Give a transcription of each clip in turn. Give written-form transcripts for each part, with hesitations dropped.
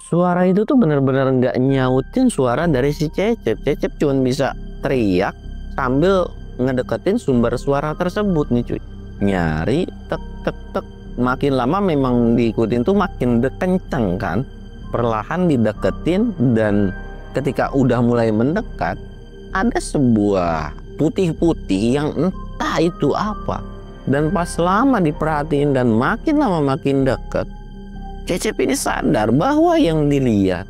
Suara itu tuh bener-bener nggak nyautin suara dari si Cecep. Cecep cuma bisa teriak sambil ngedeketin sumber suara tersebut nih cuy. Nyari tek tek tek. Makin lama memang diikutin tuh makin kenceng kan. Perlahan dideketin, dan ketika udah mulai mendekat ada sebuah putih-putih yang entah itu apa. Dan pas lama diperhatiin dan makin lama makin deket, Cecep ini sadar bahwa yang dilihat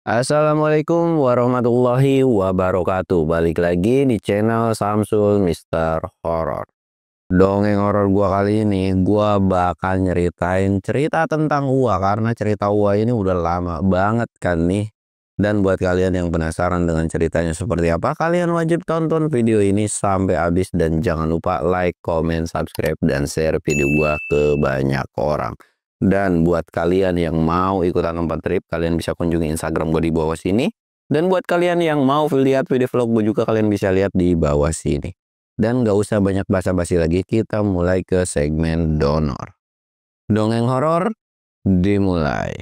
Assalamualaikum warahmatullahi wabarakatuh. Balik lagi di channel Samsul Mister Horror. Dongeng horor gua kali ini gua bakal nyeritain cerita tentang Uwa, karena cerita Uwa ini udah lama banget kan nih. Dan buat kalian yang penasaran dengan ceritanya seperti apa, kalian wajib tonton video ini sampai habis, dan jangan lupa like, comment, subscribe, dan share video gua ke banyak orang. Dan buat kalian yang mau ikutan tempat trip, kalian bisa kunjungi Instagram gue di bawah sini. Dan buat kalian yang mau lihat video vlog gue juga, kalian bisa lihat di bawah sini. Dan gak usah banyak basa-basi lagi, kita mulai ke segmen donor. Dongeng horor dimulai.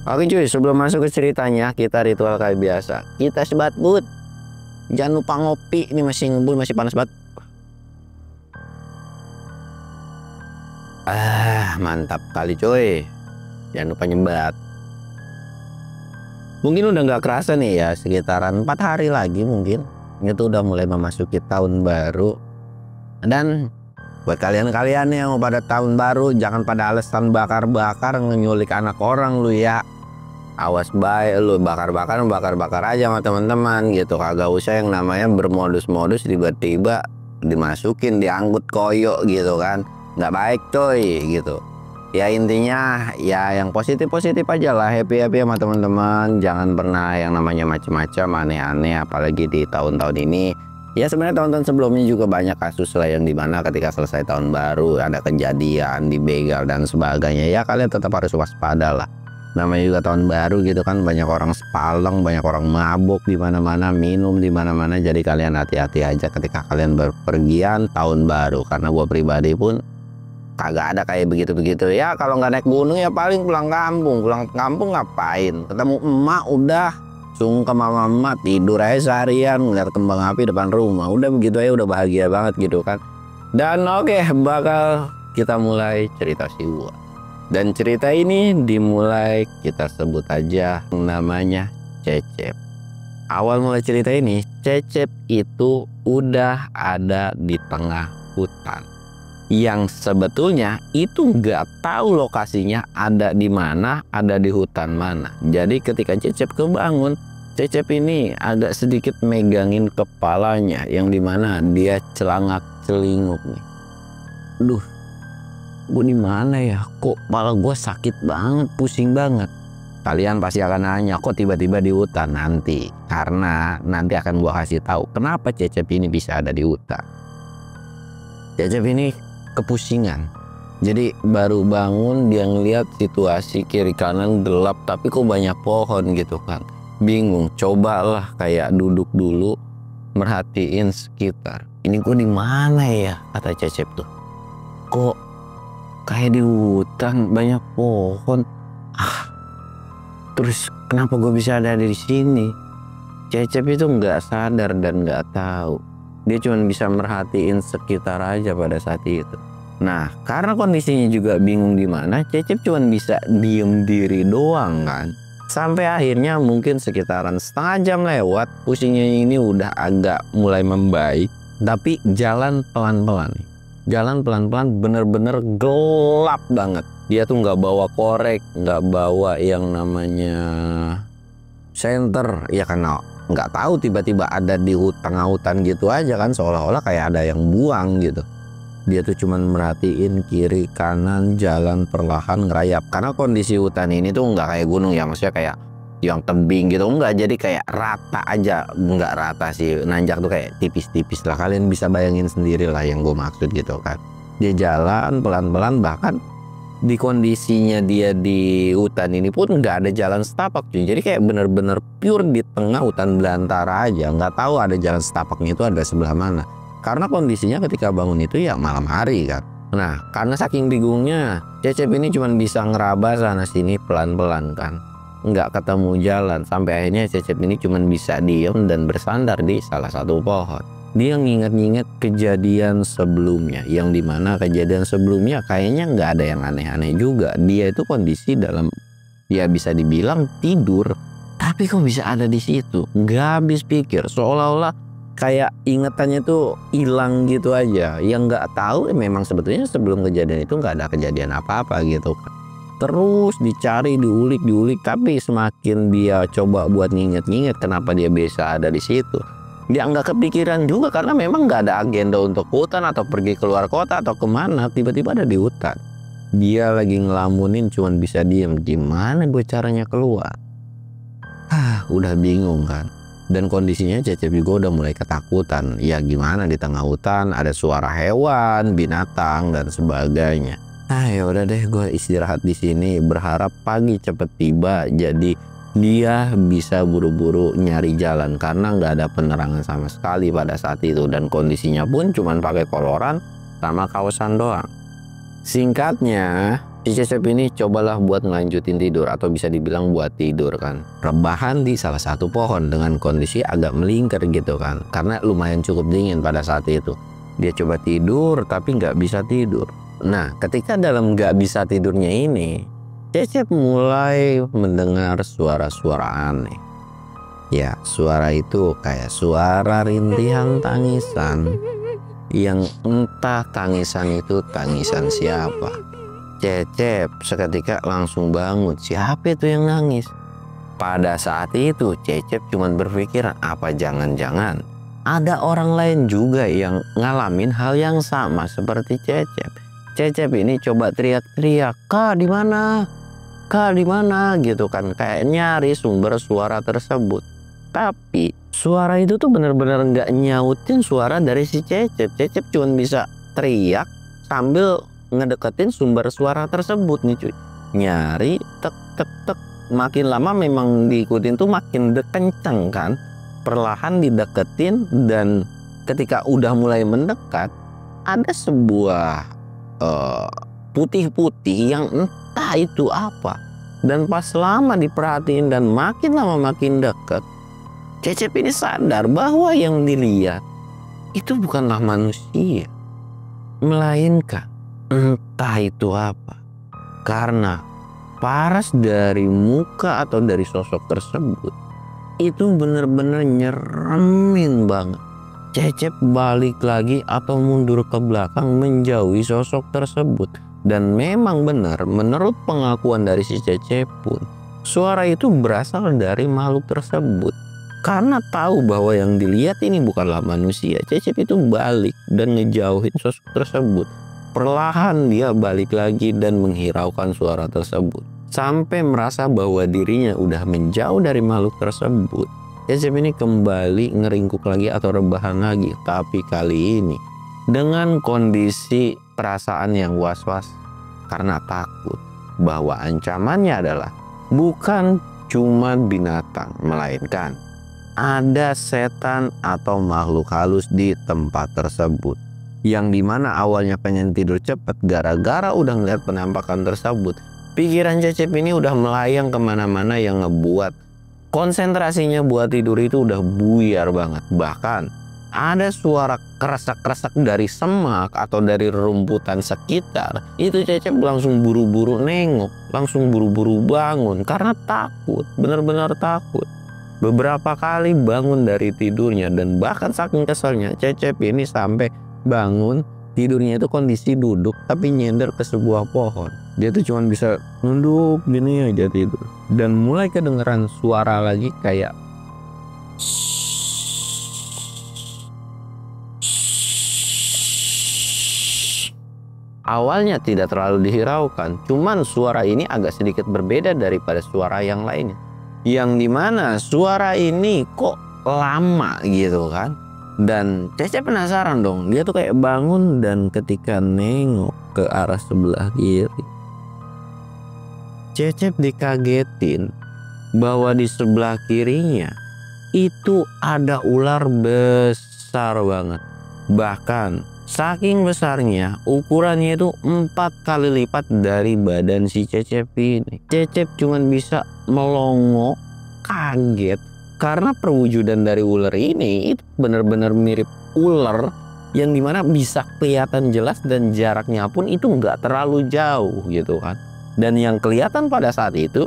Oke cuy, sebelum masuk ke ceritanya, kita ritual kayak biasa. Kita sebat but. Jangan lupa ngopi, ini masih ngebul, masih panas banget. Mantap kali cuy. Jangan lupa nyebat. Mungkin udah nggak kerasa nih ya, sekitaran 4 hari lagi mungkin. Itu udah mulai memasuki tahun baru. Dan buat kalian-kalian yang mau pada tahun baru, jangan pada alasan bakar-bakar nyulik anak orang lu ya. Awas baik lu, bakar-bakar aja sama teman-teman gitu. Kagak usah yang namanya bermodus-modus tiba-tiba dimasukin diangkut koyo gitu kan. Nggak baik coy gitu. Ya intinya ya yang positif-positif aja lah, happy-happy sama teman-teman. Jangan pernah yang namanya macam-macam aneh-aneh, apalagi di tahun-tahun ini. Ya sebenarnya tahun-tahun sebelumnya juga banyak kasus lah yang dimana ketika selesai tahun baru ada kejadian dibegal dan sebagainya. Ya kalian tetap harus waspada lah. Namanya juga tahun baru gitu kan, banyak orang sepaleng, banyak orang mabuk di mana-mana, minum di mana-mana. Jadi kalian hati-hati aja ketika kalian berpergian tahun baru. Karena gua pribadi pun kagak ada kayak begitu-begitu ya. Kalau nggak naik gunung ya paling pulang kampung ngapain? Ketemu emak udah sungkem sama emak, tidur aja seharian ngeliat kembang api depan rumah. Udah begitu aja udah bahagia banget gitu kan. Dan oke, bakal kita mulai cerita si Uwa. Dan cerita ini dimulai kita sebut aja namanya Cecep. Awal mulai cerita ini, Cecep itu udah ada di tengah hutan. Yang sebetulnya itu nggak tahu lokasinya ada di mana, ada di hutan mana. Jadi ketika Cecep kebangun, Cecep ini agak sedikit megangin kepalanya, yang dimana dia celangak-celinguk nih. Duh, gue di mana ya? Kok kepala gue sakit banget, pusing banget. Kalian pasti akan nanya, kok tiba-tiba di hutan? Nanti, karena nanti akan gue kasih tahu kenapa Cecep ini bisa ada di hutan. Cecep ini kepusingan. Jadi baru bangun dia ngeliat situasi kiri kanan gelap, tapi kok banyak pohon gitu kan. Bingung, cobalah kayak duduk dulu, merhatiin sekitar. Ini gue di mana ya? Kata Cecep tuh. Kok kayak di hutan banyak pohon. Terus kenapa gue bisa ada di sini? Cecep itu nggak sadar dan nggak tahu. Dia cuma bisa merhatiin sekitar aja pada saat itu. Nah, karena kondisinya juga bingung di mana, Cecep cuma bisa diem diri doang kan. Sampai akhirnya mungkin sekitaran setengah jam lewat, pusingnya ini udah agak mulai membaik. Tapi jalan pelan-pelan nih. Jalan pelan-pelan, bener-bener gelap banget. Dia tuh nggak bawa korek, nggak bawa yang namanya senter, ya karena nggak tahu tiba-tiba ada di tengah hutan gitu aja kan, seolah-olah kayak ada yang buang gitu. Dia tuh cuman merhatiin kiri kanan, jalan perlahan ngerayap. Karena kondisi hutan ini tuh nggak kayak gunung ya, maksudnya kayak yang tebing gitu enggak, jadi kayak rata aja. Nggak rata sih, nanjak tuh kayak tipis-tipis lah. Kalian bisa bayangin sendiri lah yang gue maksud gitu kan. Dia jalan pelan-pelan, bahkan di kondisinya dia di hutan ini pun nggak ada jalan setapak cuy. Jadi kayak bener-bener pure di tengah hutan belantara aja, nggak tahu ada jalan setapaknya itu ada sebelah mana. Karena kondisinya ketika bangun itu ya malam hari kan. Nah, karena saking bingungnya, Cecep ini cuma bisa ngeraba sana sini pelan-pelan kan. Nggak ketemu jalan, sampai akhirnya Cecep ini cuma bisa diem dan bersandar di salah satu pohon. Dia nginget-nginget kejadian sebelumnya, yang dimana kejadian sebelumnya kayaknya nggak ada yang aneh-aneh juga. Dia itu kondisi dalam, ya bisa dibilang tidur, tapi kok bisa ada di situ? Nggak habis pikir, seolah-olah kayak ingetannya tuh hilang gitu aja. Yang nggak tahu memang sebetulnya sebelum kejadian itu nggak ada kejadian apa-apa gitu. Terus dicari, diulik, tapi semakin dia coba buat nginget-nginget kenapa dia bisa ada di situ, dia nggak kepikiran juga karena memang nggak ada agenda untuk hutan atau pergi keluar kota atau kemana. Tiba-tiba ada di hutan. Dia lagi ngelamunin cuman bisa diem. Gimana gue caranya keluar? Udah bingung kan. Dan kondisinya Cecep juga udah mulai ketakutan. Ya gimana di tengah hutan ada suara hewan, binatang dan sebagainya. Ya udah deh, gue istirahat di sini berharap pagi cepet tiba. Jadi dia bisa buru-buru nyari jalan karena nggak ada penerangan sama sekali pada saat itu, dan kondisinya pun cuman pakai koloran sama kaosan doang. Singkatnya, si Cecep ini cobalah buat ngelanjutin tidur, atau bisa dibilang buat tidur kan. Rebahan di salah satu pohon dengan kondisi agak melingkar gitu kan, karena lumayan cukup dingin pada saat itu. Dia coba tidur tapi nggak bisa tidur. Nah, ketika dalam nggak bisa tidurnya ini, Cecep mulai mendengar suara-suara aneh. Ya, suara itu kayak suara rintihan tangisan, yang entah tangisan itu tangisan siapa. Cecep seketika langsung bangun. Siapa itu yang nangis? Pada saat itu Cecep cuma berpikir, apa jangan-jangan ada orang lain juga yang ngalamin hal yang sama seperti Cecep. Cecep ini coba teriak-teriak, "Kak, di mana? Kak, di mana?" gitu kan, kayak nyari sumber suara tersebut. Tapi suara itu tuh bener-bener nggak nyautin suara dari si Cecep. Cecep cuma bisa teriak sambil ngedeketin sumber suara tersebut nih cuy. Nyari tek tek tek, makin lama memang diikutin tuh makin kenceng kan. Perlahan dideketin, dan ketika udah mulai mendekat ada sebuah putih-putih yang entah itu apa. Dan pas lama diperhatiin dan makin lama makin dekat, Cecep ini sadar bahwa yang dilihat itu bukanlah manusia, melainkan entah itu apa. Karena paras dari muka atau dari sosok tersebut itu bener-bener nyeremin banget. Cecep balik lagi atau mundur ke belakang menjauhi sosok tersebut. Dan memang benar, menurut pengakuan dari si Cecep pun, suara itu berasal dari makhluk tersebut. Karena tahu bahwa yang dilihat ini bukanlah manusia, Cecep itu balik dan ngejauhin sosok tersebut. Perlahan dia balik lagi dan menghiraukan suara tersebut, sampai merasa bahwa dirinya udah menjauh dari makhluk tersebut. Cecep ini kembali ngeringkuk lagi atau rebahan lagi, tapi kali ini dengan kondisi perasaan yang was-was karena takut bahwa ancamannya adalah bukan cuma binatang, melainkan ada setan atau makhluk halus di tempat tersebut. Yang dimana awalnya pengen tidur cepat gara-gara udah ngeliat penampakan tersebut. Pikiran Cecep ini udah melayang kemana-mana yang ngebuat konsentrasinya buat tidur itu udah buyar banget. Bahkan ada suara kresek-kresek dari semak atau dari rumputan sekitar. Itu Cecep langsung buru-buru nengok, langsung buru-buru bangun karena takut, benar-benar takut. Beberapa kali bangun dari tidurnya, dan bahkan saking keselnya Cecep ini sampai bangun tidurnya itu kondisi duduk tapi nyender ke sebuah pohon. Dia tuh cuma bisa nunduk gini aja tidur, dan mulai kedengeran suara lagi kayak awalnya tidak terlalu dihiraukan. Cuman suara ini agak sedikit berbeda daripada suara yang lainnya. Yang dimana suara ini kok lama gitu kan. Dan Cecep penasaran dong. Dia tuh kayak bangun dan ketika nengok ke arah sebelah kiri, Cecep dikagetin bahwa di sebelah kirinya itu ada ular besar banget. Bahkan saking besarnya, ukurannya itu 4 kali lipat dari badan si Cecep ini. Cecep cuman bisa melongo kaget karena perwujudan dari ular ini itu benar-benar mirip ular yang dimana bisa kelihatan jelas dan jaraknya pun itu nggak terlalu jauh gitu kan. Dan yang kelihatan pada saat itu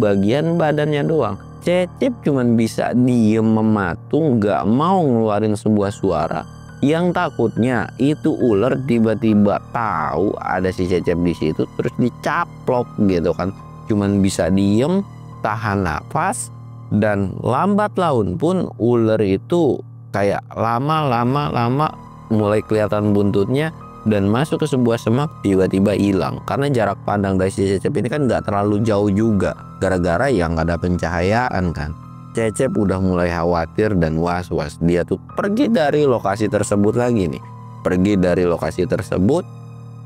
bagian badannya doang. Cecep cuman bisa diem mematung, nggak mau ngeluarin sebuah suara. Yang takutnya itu ular tiba-tiba tahu ada si Cecep di situ terus dicaplok gitu kan. Cuman bisa diem, tahan nafas, dan lambat laun pun ular itu kayak lama mulai kelihatan buntutnya dan masuk ke sebuah semak, tiba-tiba hilang karena jarak pandang dari si Cecep ini kan nggak terlalu jauh juga gara-gara yang nggak ada pencahayaan kan. Cecep udah mulai khawatir dan was-was. Dia tuh pergi dari lokasi tersebut lagi nih, pergi dari lokasi tersebut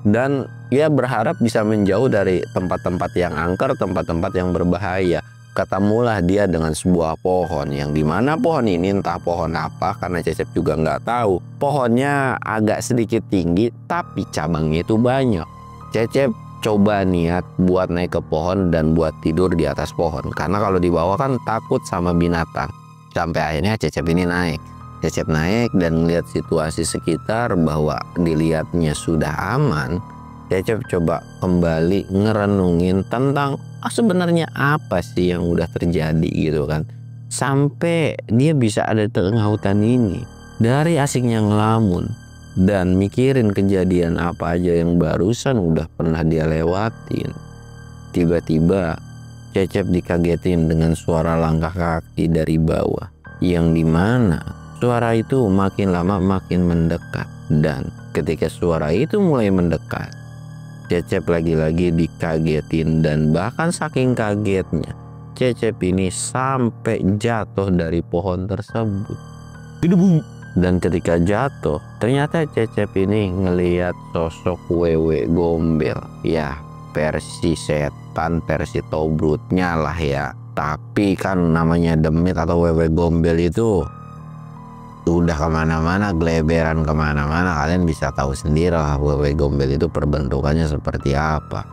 dan dia berharap bisa menjauh dari tempat-tempat yang angker, tempat-tempat yang berbahaya. Ketemulah dia dengan sebuah pohon yang dimana pohon ini entah pohon apa karena Cecep juga nggak tahu. Pohonnya agak sedikit tinggi tapi cabangnya itu banyak. Cecep coba niat buat naik ke pohon dan buat tidur di atas pohon karena kalau di bawah kan takut sama binatang. Sampai akhirnya Cecep ini naik. Cecep naik dan melihat situasi sekitar bahwa dilihatnya sudah aman. Cecep coba kembali ngerenungin tentang sebenarnya apa sih yang udah terjadi gitu kan. Sampai dia bisa ada di tengah hutan ini. Dari asiknya ngelamun dan mikirin kejadian apa aja yang barusan udah pernah dia lewatin. Tiba-tiba Cecep dikagetin dengan suara langkah kaki dari bawah. Yang dimana suara itu makin lama makin mendekat. Dan ketika suara itu mulai mendekat, Cecep lagi-lagi dikagetin dan bahkan saking kagetnya Cecep ini sampai jatuh dari pohon tersebut. Dan ketika jatuh ternyata Cecep ini ngelihat sosok wewe gombel. Ya versi setan, versi tobrutnya lah ya. Tapi kan namanya demit atau wewe gombel itu udah kemana-mana, geleberan kemana-mana. Kalian bisa tahu sendiri lah wewe gombel itu perbentukannya seperti apa.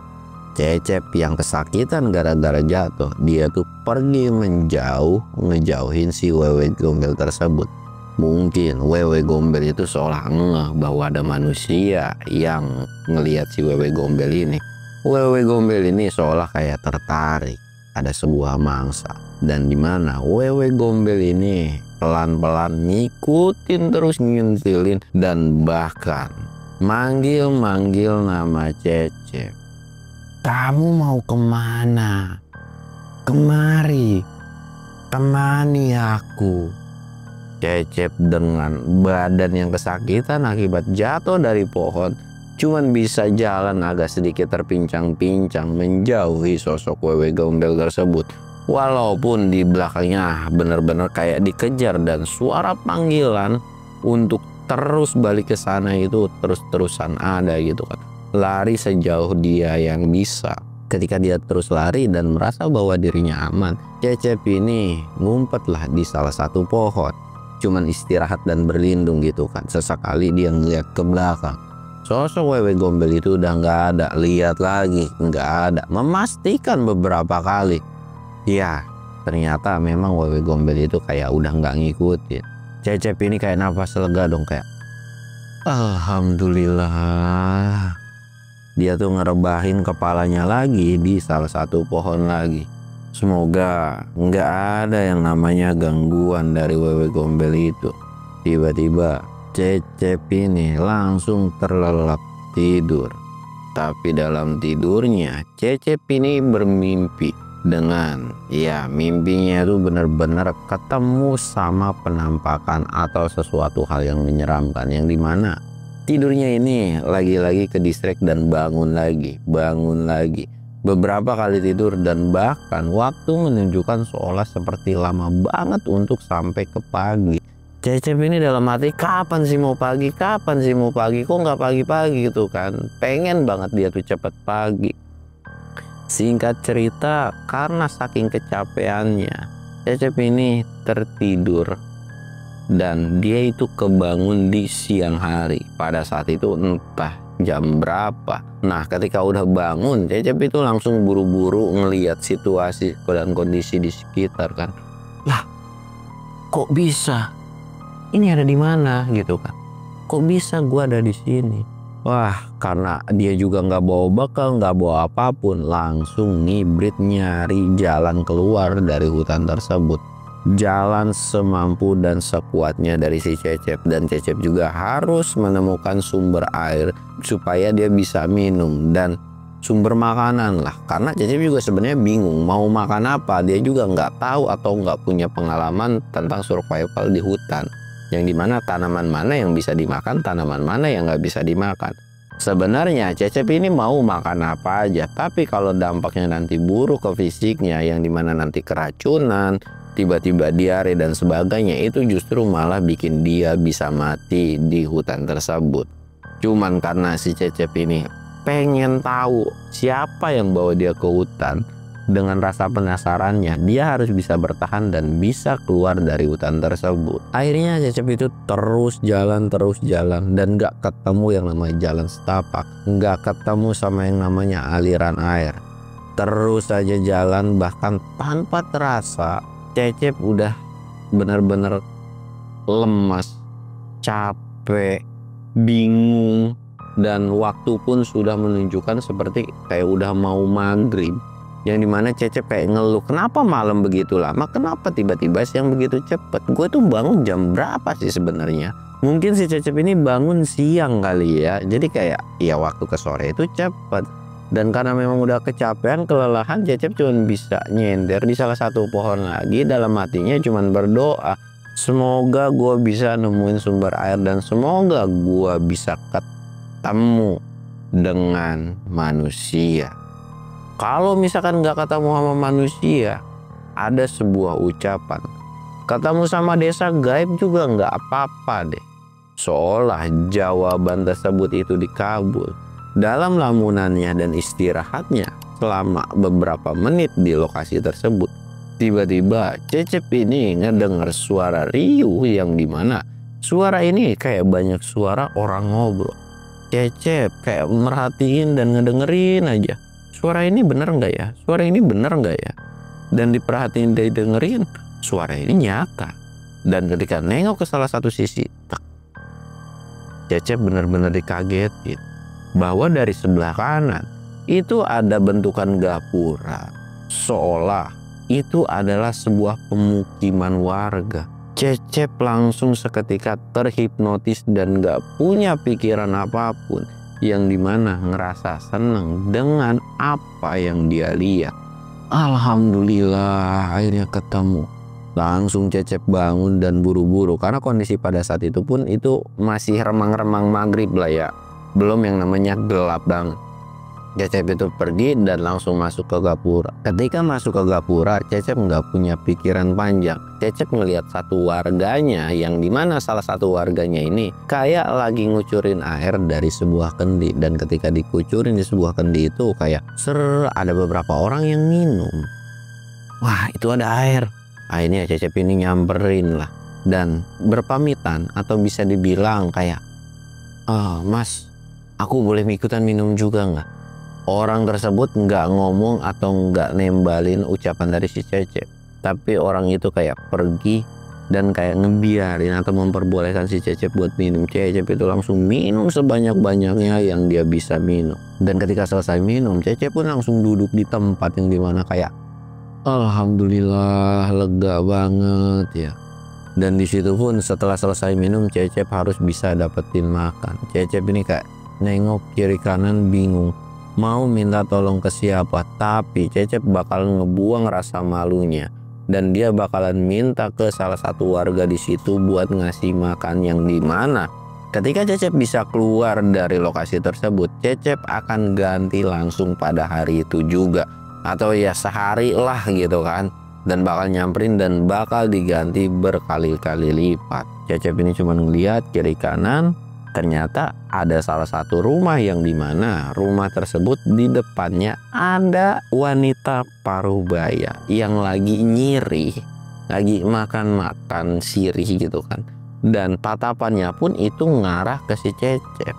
Cecep yang kesakitan gara-gara jatuh, dia tuh pergi menjauh, ngejauhin si wewe gombel tersebut. Mungkin wewe gombel itu seolah ngeh bahwa ada manusia yang ngelihat si wewe gombel ini. Wewe gombel ini seolah kayak tertarik ada sebuah mangsa, dan dimana wewe gombel ini pelan-pelan ngikutin terus ngintilin dan bahkan manggil-manggil nama Cecep. Kamu mau kemana? Kemari, temani aku. Cecep dengan badan yang kesakitan akibat jatuh dari pohon cuman bisa jalan agak sedikit terpincang-pincang menjauhi sosok wewe gombel tersebut. Walaupun di belakangnya benar-benar kayak dikejar dan suara panggilan untuk terus balik ke sana itu terus-terusan ada gitu kan. Lari sejauh dia yang bisa. Ketika dia terus lari dan merasa bahwa dirinya aman, Cecep ini ngumpetlah di salah satu pohon. Cuman istirahat dan berlindung gitu kan. Sesekali dia ngeliat ke belakang. Sosok wewe gombel itu udah nggak ada. Lihat lagi, nggak ada. Memastikan beberapa kali. Ya, ternyata memang wewe gombel itu kayak udah nggak ngikutin. Cecep ini kayak nafas lega dong, kayak alhamdulillah. Dia tuh ngerebahin kepalanya lagi di salah satu pohon lagi. Semoga nggak ada yang namanya gangguan dari wewe gombel itu. Tiba-tiba Cecep ini langsung terlelap tidur. Tapi dalam tidurnya Cecep ini bermimpi dengan mimpinya itu benar-benar ketemu sama penampakan atau sesuatu hal yang menyeramkan, yang dimana Tidurnya ini lagi-lagi ke distract dan bangun lagi. Beberapa kali tidur dan bahkan waktu menunjukkan seolah seperti lama banget untuk sampai ke pagi. Cecep ini dalam hati, kapan sih mau pagi, kok nggak pagi-pagi gitu kan. Pengen banget dia tuh cepet pagi. Singkat cerita, karena saking kecapeannya, Cecep ini tertidur. Dan dia itu kebangun di siang hari. Pada saat itu entah jam berapa. Nah, ketika udah bangun, Cecep itu langsung buru-buru ngelihat situasi dan kondisi di sekitar kan. Lah, kok bisa? Ini ada di mana gitu kan? Kok bisa gua ada di sini? Wah, karena dia juga nggak bawa bekal, nggak bawa apapun, langsung ngibrit nyari jalan keluar dari hutan tersebut. Jalan semampu dan sekuatnya dari si Cecep, dan Cecep juga harus menemukan sumber air supaya dia bisa minum dan sumber makanan lah, karena Cecep juga sebenarnya bingung mau makan apa. Dia juga nggak tahu atau nggak punya pengalaman tentang survival di hutan, yang dimana tanaman mana yang bisa dimakan, tanaman mana yang nggak bisa dimakan. Sebenarnya Cecep ini mau makan apa aja, tapi kalau dampaknya nanti buruk ke fisiknya, yang dimana nanti keracunan, tiba-tiba diare dan sebagainya, itu justru malah bikin dia bisa mati di hutan tersebut. Cuman karena si Cecep ini pengen tahu siapa yang bawa dia ke hutan, dengan rasa penasarannya dia harus bisa bertahan dan bisa keluar dari hutan tersebut. Akhirnya Cecep itu terus jalan dan gak ketemu yang namanya jalan setapak, gak ketemu sama yang namanya aliran air. Terus saja jalan, bahkan tanpa terasa Cecep udah benar-benar lemas, capek, bingung, dan waktu pun sudah menunjukkan seperti kayak udah mau maghrib, yang dimana Cecep kayak ngeluh, kenapa malam begitu lama, kenapa tiba-tiba siang begitu cepet. Gue tuh bangun jam berapa sih sebenarnya? Mungkin si Cecep ini bangun siang kali ya, jadi kayak ya waktu ke sore itu cepet. Dan karena memang udah kecapean, kelelahan, Cecep cuma bisa nyender di salah satu pohon lagi. Dalam hatinya cuma berdoa, semoga gue bisa nemuin sumber air dan semoga gue bisa ketemu dengan manusia. Kalau misalkan nggak ketemu sama manusia, ada sebuah ucapan, ketemu sama desa gaib juga nggak apa-apa deh. Seolah jawaban tersebut itu dikabul. Dalam lamunannya dan istirahatnya selama beberapa menit di lokasi tersebut, tiba-tiba Cecep ini ngedengar suara riuh, yang dimana suara ini kayak banyak suara orang ngobrol. Cecep kayak merhatiin dan ngedengerin aja, suara ini bener nggak ya, suara ini bener nggak ya. Dan diperhatiin, didengerin, suara ini nyata. Dan ketika nengok ke salah satu sisi, Cecep bener-bener dikagetin bahwa dari sebelah kanan itu ada bentukan gapura, seolah itu adalah sebuah pemukiman warga. Cecep langsung seketika terhipnotis dan gak punya pikiran apapun, yang dimana ngerasa seneng dengan apa yang dia lihat. Alhamdulillah akhirnya ketemu. Langsung Cecep bangun dan buru-buru, karena kondisi pada saat itu pun itu masih remang-remang maghrib lah ya, belum yang namanya gelap banget. Cecep itu pergi dan langsung masuk ke gapura. Ketika masuk ke gapura, Cecep nggak punya pikiran panjang. Cecep ngelihat satu warganya, yang dimana salah satu warganya ini kayak lagi ngucurin air dari sebuah kendi. Dan ketika dikucurin di sebuah kendi itu kayak ada beberapa orang yang minum. Wah, itu ada air. Akhirnya Cecep ini nyamperin lah dan berpamitan, atau bisa dibilang kayak, Mas, aku boleh ikutan minum juga nggak? Orang tersebut nggak ngomong atau nggak nembalin ucapan dari si Cecep, tapi orang itu kayak pergi dan kayak ngebiarin atau memperbolehkan si Cecep buat minum. Cecep itu langsung minum sebanyak-banyaknya yang dia bisa minum. Dan ketika selesai minum, Cecep pun langsung duduk di tempat yang dimana kayak, alhamdulillah lega banget ya. Dan di situ pun setelah selesai minum, Cecep harus bisa dapetin makan. Cecep ini kayak nengok kiri kanan bingung mau minta tolong ke siapa, tapi Cecep bakal ngebuang rasa malunya dan dia bakalan minta ke salah satu warga di situ buat ngasih makan, yang dimana Ketika Cecep bisa keluar dari lokasi tersebut, Cecep akan ganti langsung pada hari itu juga. Atau ya sehari lah gitu kan. Dan bakal nyamperin dan bakal diganti berkali-kali lipat. Cecep ini cuma ngeliat kiri kanan. Ternyata ada salah satu rumah yang dimana rumah tersebut di depannya ada wanita parubaya yang lagi nyiri. Lagi makan-makan sirih gitu kan. Dan tatapannya pun itu ngarah ke si Cecep.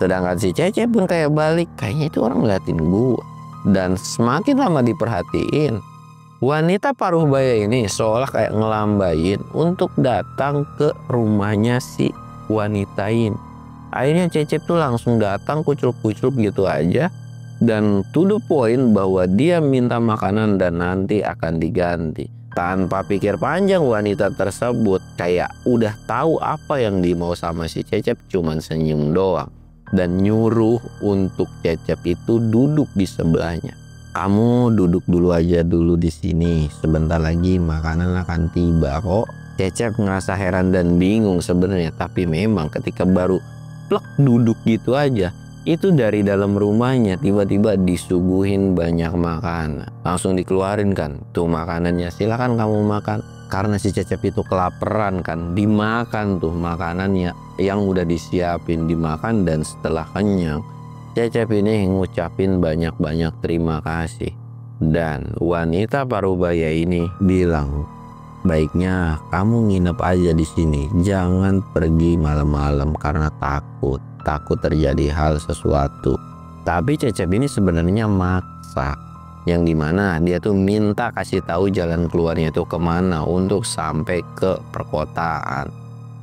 Sedangkan si Cecep pun kayak balik, kayaknya itu orang ngeliatin gua. Dan semakin lama diperhatiin, wanita paruhbaya ini seolah kayak ngelambain untuk datang ke rumahnya si wanita ini. Akhirnya Cecep tuh langsung datang kuclup-kuclup gitu aja. Dan to the point bahwa dia minta makanan dan nanti akan diganti. Tanpa pikir panjang wanita tersebut kayak udah tahu apa yang dimau sama si Cecep, cuman senyum doang. Dan nyuruh untuk Cecep itu duduk di sebelahnya. Kamu duduk dulu aja dulu di sini, sebentar lagi makanan akan tiba kok. Cecep ngerasa heran dan bingung sebenarnya, tapi memang ketika baru plek duduk gitu aja, itu dari dalam rumahnya tiba-tiba disuguhin banyak makanan. Langsung dikeluarin kan, tuh makanannya, silakan kamu makan. Karena si Cecep itu kelaparan kan, dimakan tuh makanannya yang udah disiapin, dimakan. Dan setelah kenyang, Cecep ini ngucapin banyak-banyak terima kasih. Dan wanita parubaya ini bilang, baiknya kamu nginep aja di sini, jangan pergi malam-malam karena takut terjadi hal sesuatu. Tapi Cecep ini sebenarnya maksa, yang dimana dia tuh minta kasih tahu jalan keluarnya itu kemana untuk sampai ke perkotaan.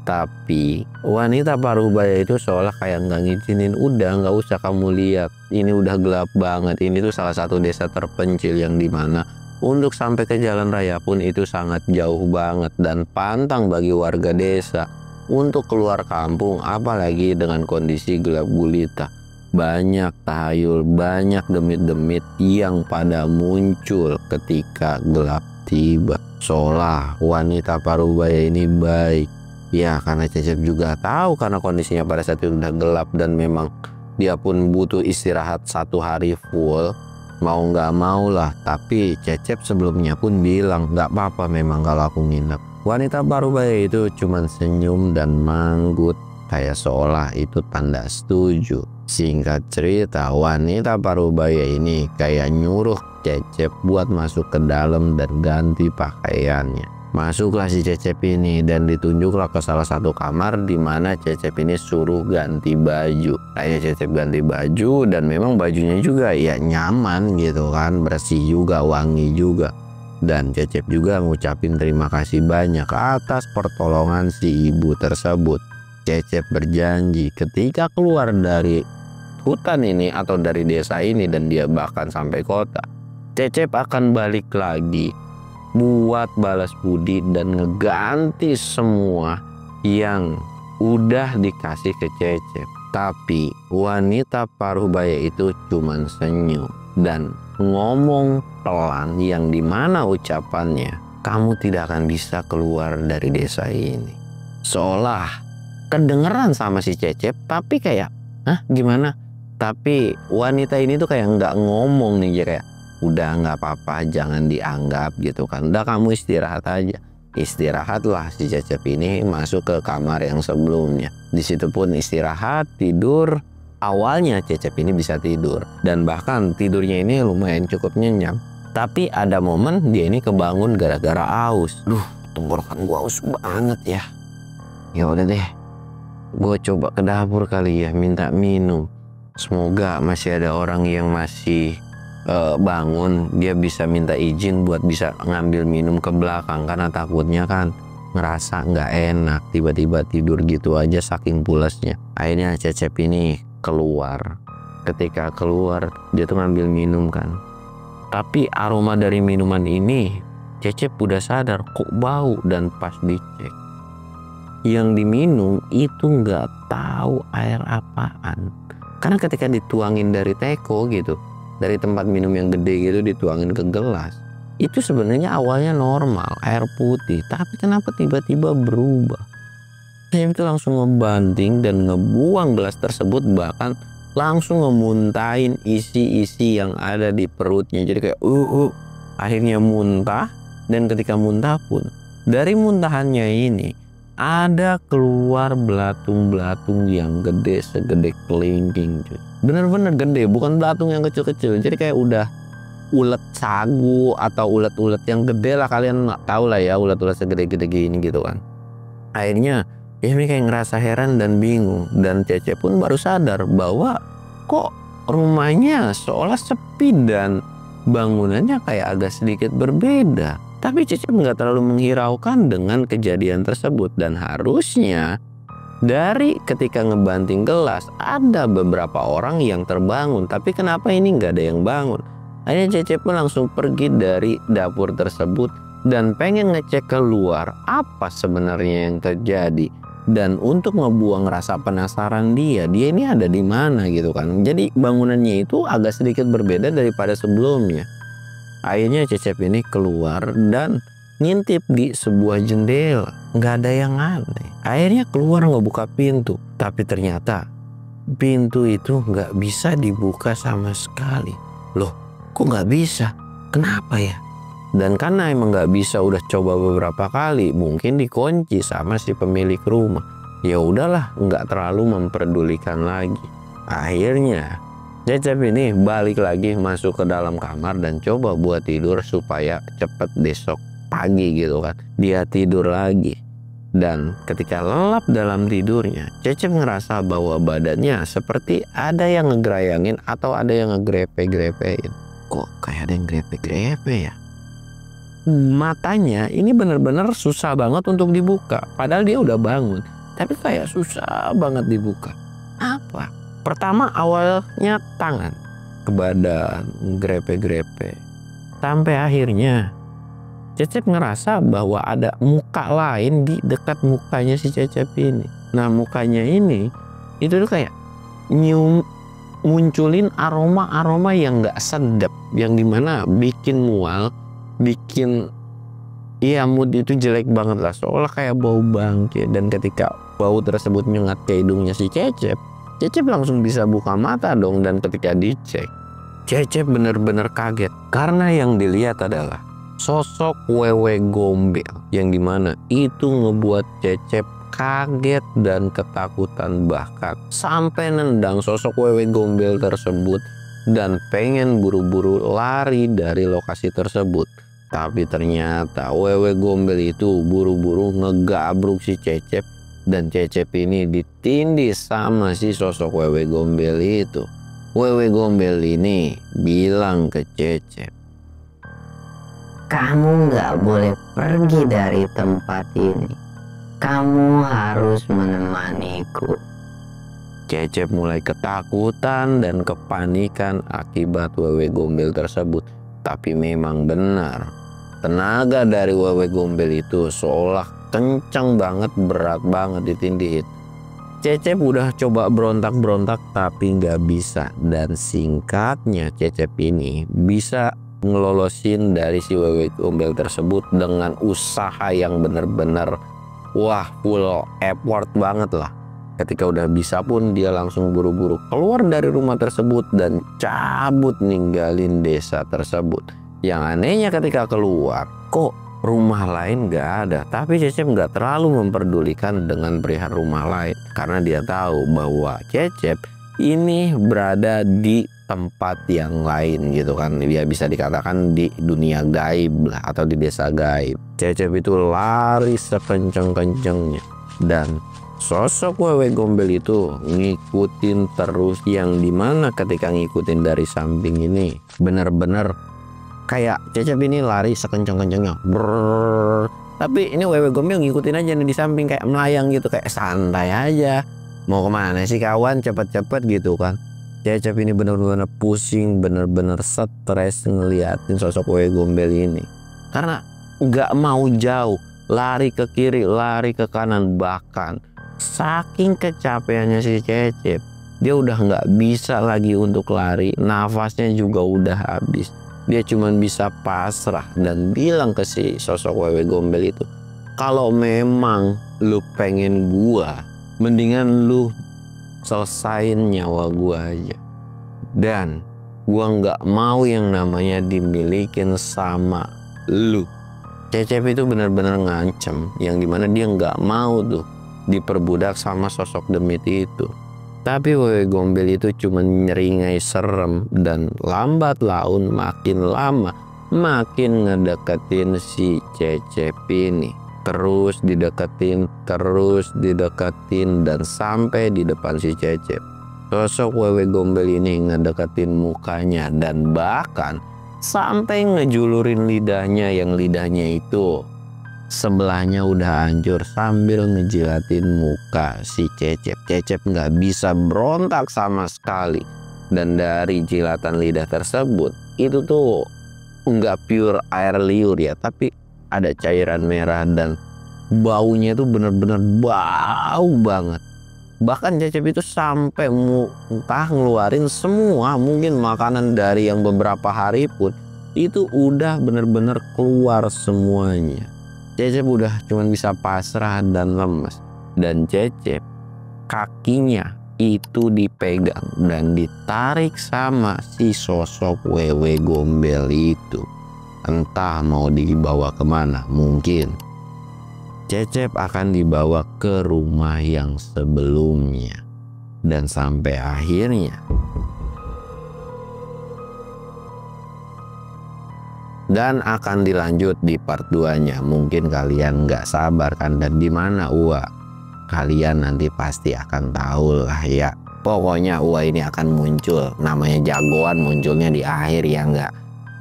Tapi wanita parubaya itu seolah kayak nggak ngizinin, udah nggak usah kamu lihat, ini udah gelap banget, ini tuh salah satu desa terpencil yang dimana untuk sampai ke jalan raya pun itu sangat jauh banget dan pantang bagi warga desa untuk keluar kampung, apalagi dengan kondisi gelap gulita. Banyak tahayul, banyak demit-demit yang pada muncul ketika gelap tiba. Seolah wanita parubaya ini baik. Ya karena Cecep juga tahu karena kondisinya pada saat itu udah gelap dan memang dia pun butuh istirahat 1 hari full. Mau nggak mau lah, tapi Cecep sebelumnya pun bilang nggak apa-apa memang kalau aku nginep. Wanita parubaya itu cuman senyum dan manggut kayak seolah itu tanda setuju. Singkat cerita, wanita parubaya ini kayak nyuruh Cecep buat masuk ke dalam dan ganti pakaiannya. Masuklah si Cecep ini dan ditunjuklah ke salah satu kamar di mana Cecep ini suruh ganti baju. Kayak Cecep ganti baju dan memang bajunya juga ya nyaman gitu kan, bersih juga, wangi juga. Dan Cecep juga ngucapin terima kasih banyak atas pertolongan si ibu tersebut. Cecep berjanji ketika keluar dari hutan ini atau dari desa ini dan dia bahkan sampai kota, Cecep akan balik lagi buat balas budi dan ngeganti semua yang udah dikasih ke Cecep. Tapi wanita parubaya itu cuman senyum dan ngomong pelan yang dimana ucapannya, kamu tidak akan bisa keluar dari desa ini. Seolah kedengeran sama si Cecep, tapi kayak, hah gimana? Tapi wanita ini tuh kayak nggak ngomong nih, kayak udah nggak apa-apa, jangan dianggap gitu kan. Udah kamu istirahat aja. Istirahatlah si Cecep ini masuk ke kamar yang sebelumnya. Di situ pun istirahat, tidur. Awalnya Cecep ini bisa tidur dan bahkan tidurnya ini lumayan cukup nyenyak. Tapi ada momen dia ini kebangun gara-gara aus. Duh, tenggorokan gua aus banget ya. Ya udah deh, gua coba ke dapur kali ya minta minum. Semoga masih ada orang yang masih bangun, dia bisa minta izin buat bisa ngambil minum ke belakang karena takutnya kan ngerasa nggak enak tiba-tiba tidur gitu aja saking pulasnya. Akhirnya Cecep ini keluar. Ketika keluar dia tuh ngambil minum kan, tapi aroma dari minuman ini Cecep udah sadar kok bau, dan pas dicek yang diminum itu nggak tahu air apaan. Karena ketika dituangin dari teko gitu, dari tempat minum yang gede gitu dituangin ke gelas, itu sebenarnya awalnya normal air putih, tapi kenapa tiba-tiba berubah? Cecep itu langsung ngebanting dan ngebuang gelas tersebut, bahkan langsung ngemuntahin isi-isi yang ada di perutnya. Jadi kayak akhirnya muntah. Dan ketika muntah pun, dari muntahannya ini ada keluar belatung-belatung yang gede segede kelingking. Bener-bener gede, bukan belatung yang kecil-kecil. Jadi kayak udah ulet sagu atau ulet-ulet yang gede lah, kalian tahu lah ya, ulet-ulet segede-gede gini gitu kan. Akhirnya ini kayak ngerasa heran dan bingung, dan Cecep pun baru sadar bahwa kok rumahnya seolah sepi dan bangunannya kayak agak sedikit berbeda. Tapi Cecep nggak terlalu menghiraukan dengan kejadian tersebut, dan harusnya dari ketika ngebanting gelas ada beberapa orang yang terbangun, tapi kenapa ini nggak ada yang bangun? Akhirnya Cecep pun langsung pergi dari dapur tersebut dan pengen ngecek keluar apa sebenarnya yang terjadi. Dan untuk ngebuang rasa penasaran dia ini ada di mana gitu kan. Jadi bangunannya itu agak sedikit berbeda daripada sebelumnya. Akhirnya Cecep ini keluar dan ngintip di sebuah jendela. Nggak ada yang aneh. Akhirnya keluar ngebuka pintu. Tapi ternyata pintu itu nggak bisa dibuka sama sekali. Loh, kok nggak bisa? Kenapa ya? Dan karena emang nggak bisa, udah coba beberapa kali, mungkin dikunci sama si pemilik rumah. Ya udahlah, nggak terlalu memperdulikan lagi. Akhirnya Cecep ini balik lagi masuk ke dalam kamar dan coba buat tidur supaya cepet besok pagi gitu kan. Dia tidur lagi. Dan ketika lelap dalam tidurnya, Cecep ngerasa bahwa badannya seperti ada yang ngegerayangin atau ada yang ngegrepe-grepein. Kok kayak ada yang grepe-grepe ya? Matanya ini bener-bener susah banget untuk dibuka. Padahal dia udah bangun, tapi kayak susah banget dibuka. Apa? Pertama awalnya tangan ke badan, grepe-grepe. Sampai akhirnya Cecep ngerasa bahwa ada muka lain di dekat mukanya si Cecep ini. Nah mukanya ini itu tuh kayak munculin aroma-aroma yang gak sedap, yang dimana bikin mual, bikin mood itu jelek banget lah, seolah kayak bau bangke. Dan ketika bau tersebut nyengat ke hidungnya si Cecep langsung bisa buka mata dong. Dan ketika dicek, Cecep bener-bener kaget karena yang dilihat adalah sosok Wewe Gombel, yang dimana itu ngebuat Cecep kaget dan ketakutan, bahkan sampai nendang sosok Wewe Gombel tersebut dan pengen buru-buru lari dari lokasi tersebut. Tapi ternyata Wewe Gombel itu buru-buru ngegabruk si Cecep, dan Cecep ini ditindih sama si sosok Wewe Gombel itu. Wewe Gombel ini bilang ke Cecep, "Kamu nggak boleh pergi dari tempat ini. Kamu harus menemaniku." Cecep mulai ketakutan dan kepanikan akibat Wewe Gombel tersebut. Tapi memang benar, tenaga dari Wewe Gombel itu seolah kencang banget, berat banget ditindihin. Cecep udah coba berontak-berontak tapi nggak bisa. Dan singkatnya Cecep ini bisa ngelolosin dari si Wewe Gombel tersebut dengan usaha yang bener-bener full effort banget lah. Ketika udah bisa pun dia langsung buru-buru keluar dari rumah tersebut dan cabut ninggalin desa tersebut. Yang anehnya ketika keluar, kok rumah lain gak ada. Tapi Cecep gak terlalu memperdulikan dengan perihal rumah lain, karena dia tahu bahwa Cecep ini berada di tempat yang lain gitu kan. Dia bisa dikatakan di dunia gaib lah, atau di desa gaib. Cecep itu lari sekenceng-kencengnya, dan sosok Wewe Gombel itu ngikutin terus, yang dimana ketika ngikutin dari samping ini bener-bener kayak Cecep ini lari sekenceng-kencengnya, tapi ini Wewe Gombel ngikutin aja nih di samping, kayak melayang gitu, kayak santai aja. Mau kemana sih kawan, cepet-cepet gitu kan. Cecep ini bener-bener pusing, bener-bener stres ngeliatin sosok Wewe Gombel ini, karena nggak mau jauh, lari ke kiri, lari ke kanan. Bahkan saking kecapeannya si Cecep, dia udah nggak bisa lagi untuk lari, nafasnya juga udah habis. Dia cuma bisa pasrah dan bilang ke si sosok Wewe Gombel itu, Kalau memang lu pengen gua, mendingan lu selesain nyawa gua aja. Dan gua nggak mau yang namanya dimilikin sama lu. Cecep itu benar-benar ngancem, yang dimana dia nggak mau tuh diperbudak sama sosok demit itu. Tapi Wewe Gombel itu cuma nyeringai serem, dan lambat laun makin lama makin ngedeketin si Cecep ini. Terus dideketin, dan sampai di depan si Cecep. Sosok Wewe Gombel ini ngedeketin mukanya dan bahkan sampai ngejulurin lidahnya, yang lidahnya itu sebelahnya udah hancur, sambil ngejilatin muka si Cecep. Cecep nggak bisa berontak sama sekali. Dan dari jilatan lidah tersebut, itu tuh nggak pure air liur ya, tapi ada cairan merah dan baunya itu bener-bener bau banget. Bahkan Cecep itu sampai muntah ngeluarin semua mungkin makanan dari yang beberapa hari pun itu udah bener-bener keluar semuanya. Cecep udah cuman bisa pasrah dan lemes. Dan Cecep kakinya itu dipegang dan ditarik sama si sosok Wewe Gombel itu. Entah mau dibawa kemana, mungkin Cecep akan dibawa ke rumah yang sebelumnya. Dan sampai akhirnya dan akan dilanjut di part 2-nya. Mungkin kalian nggak sabar kan, dan di mana Uwa? Kalian nanti pasti akan tahu lah ya. Pokoknya Uwa ini akan muncul, namanya jagoan munculnya di akhir ya enggak.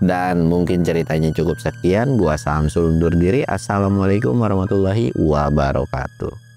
Dan mungkin ceritanya cukup sekian. Gua Samsul undur diri. Assalamualaikum warahmatullahi wabarakatuh.